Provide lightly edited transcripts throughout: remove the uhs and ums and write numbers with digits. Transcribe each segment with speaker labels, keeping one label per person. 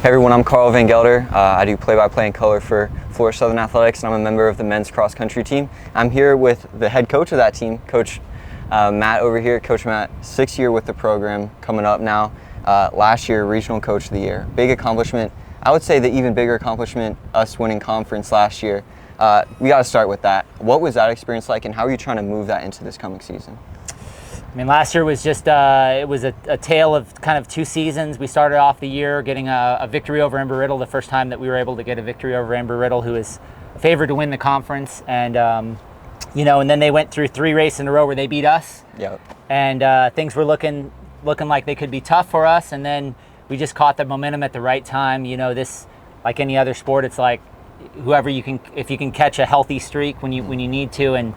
Speaker 1: Hey everyone, I'm Karl van Gelder. I do play-by-play and color for Florida Southern Athletics, and I'm a member of the men's cross-country team. I'm here with the head coach of that team, Coach Matt over here. Coach Matt, 6th year with the program, coming up now. Last year, Regional Coach of the Year. Big accomplishment. I would say the even bigger accomplishment, us winning conference last year. We got to start with that. What was that experience like, and how are you trying to move that into this coming season?
Speaker 2: I mean, last year was just, it was a tale of kind of two seasons. We started off the year getting a victory over Embry-Riddle, the first time that we were able to get a victory over Embry-Riddle, who is favored to win the conference. And, and then they went through 3 races in a row where they beat us.
Speaker 1: Yep.
Speaker 2: And things were looking like they could be tough for us. And then we just caught the momentum at the right time. You know, this, like any other sport, it's like whoever you can, if you can catch a healthy streak when you need to. And,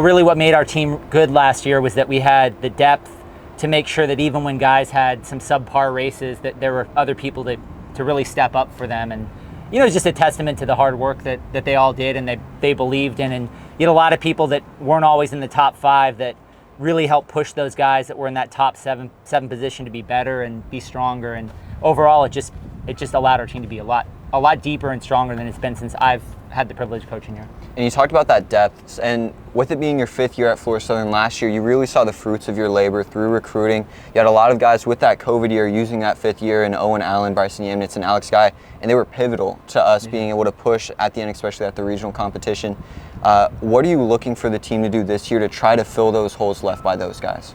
Speaker 2: really what made our team good last year was that we had the depth to make sure that even when guys had some subpar races, that there were other people to really step up for them. And, it's just a testament to the hard work that they all did and they believed in. And you had a lot of people that weren't always in the top 5 that really helped push those guys that were in that top 7 position to be better and be stronger. And overall, it just allowed our team to be a lot deeper and stronger than it's been since I've had the privilege of coaching here.
Speaker 1: And you talked about that depth, and with it being your 5th year at Florida Southern last year, you really saw the fruits of your labor through recruiting. You had a lot of guys with that COVID year using that 5th year, and Owen Allen, Bryson Yamnitz, and Alex Guy, and they were pivotal to us being able to push at the end, especially at the regional competition. What are you looking for the team to do this year to try to fill those holes left by those guys?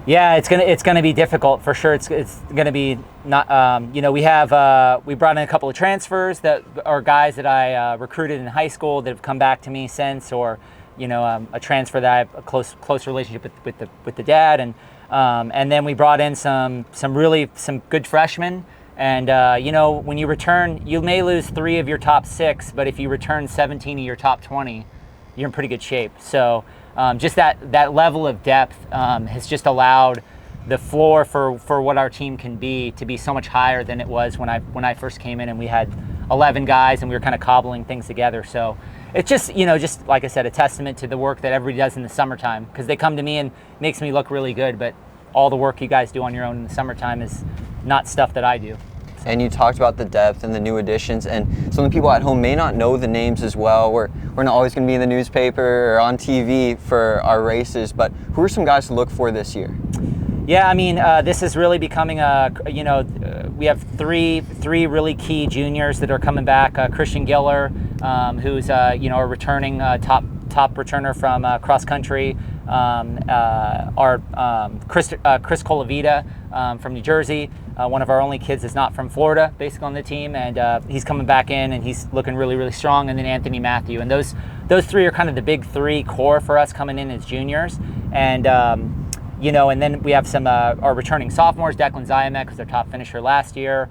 Speaker 2: Yeah, it's gonna be difficult for sure. It's gonna be not. We brought in a couple of transfers that are guys that I recruited in high school that have come back to me since, or a transfer that I have a close relationship with the dad, and then we brought in some good freshmen. And when you return, you may lose 3 of your top 6, but if you return 17 of your top 20, you're in pretty good shape. So. Just that level of depth has just allowed the floor for what our team can be to be so much higher than it was when I first came in and we had 11 guys and we were kind of cobbling things together. So it's just like I said, a testament to the work that everybody does in the summertime, because they come to me and it makes me look really good, but all the work you guys do on your own in the summertime is not stuff that I do.
Speaker 1: And you talked about the depth and the new additions, and some of the people at home may not know the names as well. We're not always going to be in the newspaper or on TV for our races, but who are some guys to look for this year?
Speaker 2: Yeah, I mean, this is really becoming we have three really key juniors that are coming back. Christian Giller, who's a returning top returner from cross country. Chris Colavita from New Jersey. One of our only kids is not from Florida, basically on the team, and he's coming back in and he's looking really, really strong. And then Anthony Matthew, and those 3 are kind of the big 3 core for us coming in as juniors. And and then we have some our returning sophomores. Declan Ziamek was their top finisher last year.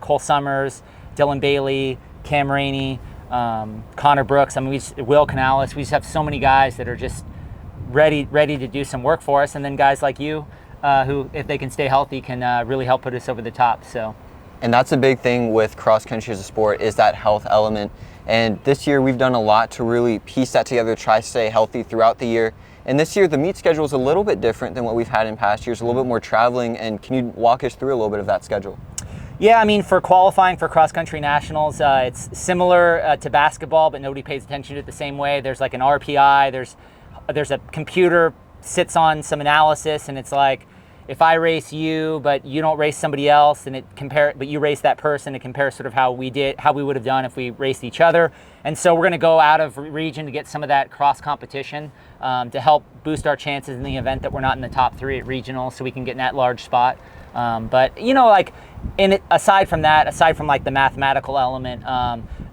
Speaker 2: Cole Summers, Dylan Bailey, Cam Rainey, Connor Brooks. I mean, Will Canales. We just have so many guys that are just ready to do some work for us. And then guys like you, who, if they can stay healthy, can really help put us over the top. So,
Speaker 1: and that's a big thing with cross country as a sport, is that health element. And this year we've done a lot to really piece that together, try to stay healthy throughout the year. And this year the meet schedule is a little bit different than what we've had in past years, a little bit more traveling. And can you walk us through a little bit of that schedule?
Speaker 2: Yeah, I mean, for qualifying for cross-country nationals, it's similar to basketball, but nobody pays attention to it the same way. There's like an RPI, there's a computer sits on some analysis, and it's like, if I race you, but you don't race somebody else, and but you race that person, it compares sort of how we would have done if we raced each other. And so we're going to go out of region to get some of that cross competition to help boost our chances in the event that we're not in the top 3 at regional, so we can get in that large spot. But aside from like the mathematical element,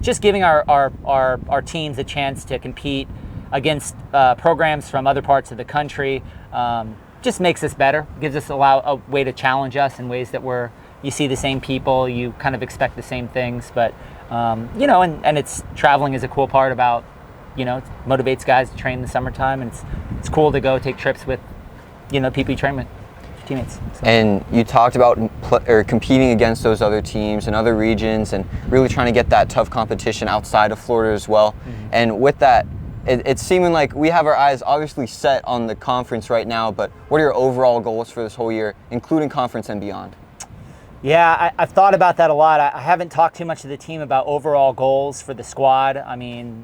Speaker 2: just giving our teams a chance to compete against programs from other parts of the country. Just makes us better, gives us a way to challenge us in ways that you see the same people, you kind of expect the same things, but and it's traveling is a cool part about, it motivates guys to train in the summertime, and it's cool to go take trips with, people you train with, teammates. So.
Speaker 1: And you talked about competing against those other teams and other regions, and really trying to get that tough competition outside of Florida as well. Mm-hmm. And with that, it's seeming like we have our eyes obviously set on the conference right now, but what are your overall goals for this whole year, including conference and beyond?
Speaker 2: Yeah, I've thought about that a lot. I haven't talked too much to the team about overall goals for the squad. I mean,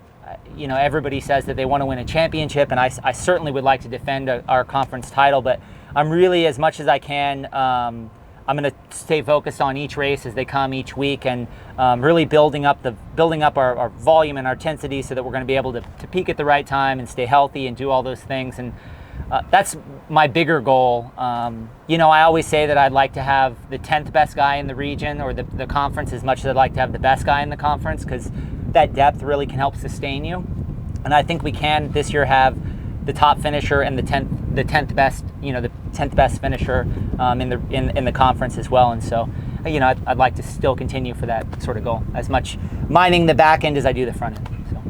Speaker 2: you know, everybody says that they want to win a championship, and I certainly would like to defend our conference title, but I'm really, as much as I can, I'm going to stay focused on each race as they come each week, and really building up our volume and our intensity so that we're going to be able to peak at the right time and stay healthy and do all those things. And that's my bigger goal. You know, I always say that I'd like to have the 10th best guy in the region or the conference as much as I'd like to have the best guy in the conference, because that depth really can help sustain you. And I think we can this year have the top finisher and the 10th best, you know, the 10th best finisher in the conference as well. And so, you know, I'd like to still continue for that sort of goal, as much mining the back end as I do the front end. So.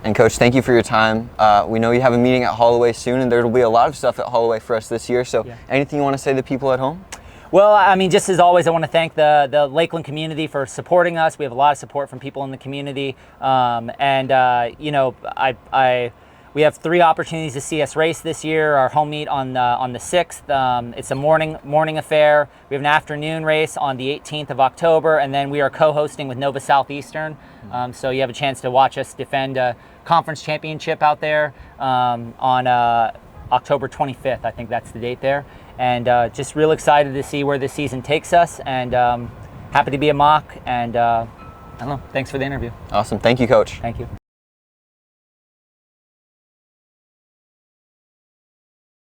Speaker 1: And Coach, thank you for your time. We know you have a meeting at Holloway soon, and there will be a lot of stuff at Holloway for us this year. So yeah. Anything you want to say to the people at home?
Speaker 2: Well, I mean, just as always, I want to thank the Lakeland community for supporting us. We have a lot of support from people in the community. You know, we have 3 opportunities to see us race this year. Our home meet on the 6th. It's a morning affair. We have an afternoon race on the 18th of October, and then we are co-hosting with Nova Southeastern. So you have a chance to watch us defend a conference championship out there on October 25th. I think that's the date there. And just real excited to see where this season takes us, and happy to be a mock. And I don't know. Thanks for the interview.
Speaker 1: Awesome. Thank you, Coach.
Speaker 2: Thank you.